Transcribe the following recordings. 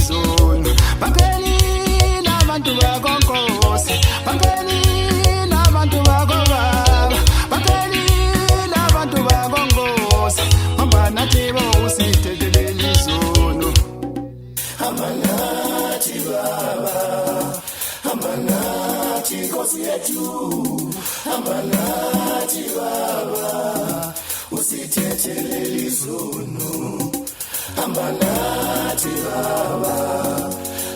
izolo bapheni nabantu bakonkosi bapheni nabantu bakobaba bapheni nabantu bakonkosi hamba nathi bawusithethelele izolo hamba nathi baba hamba nathi Nkosi yethu hamba nathi baba usithethelele izolo hamba nathi baba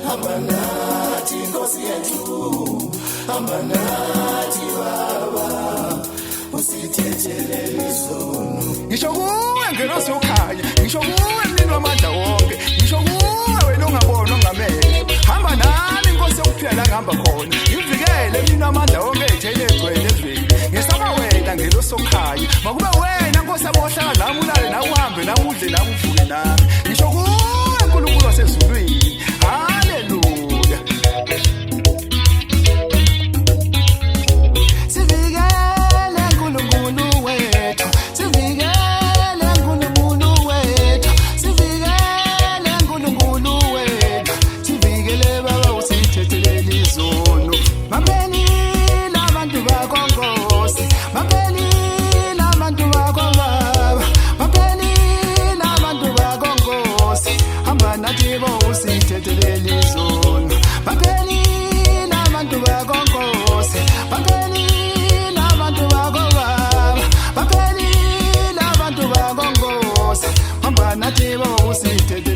hamba nathi Nkosi yethu hamba nathi baba usithethelele izolo ngisho kuwe ngelosi ukhanya ngisho kuwe mnini wamandla wonke ngisho kuwe wena ongabona ongamehlo hamba nami Nkosi yokuphila ngihamba khona ngivikele mnini wamandla wonke ejele egcwele ezweni ngesaba wena ngelosi ukhanya makube wena Nkosi abohlala nami ulale nawe uhambe nami udle nami uvuke nami ngisho kuwe uNkulunkulu wasezulwini haleluya sivikele uNkulunkulu wethu sivikele uNkulunkulu wethu sivikele uNkulunkulu wethu sivikele baba usithethelele izolo bapheni nabantu bakonkosi bapheni nabantu bakobaba bapheni nabantu bakonkosi hamba nathi bawusithethelele izolo bapheni nabantu bakonkosi bapheni nabantu bakobaba bapheni nabantu bakonkosi hamba nathi bawusithethelele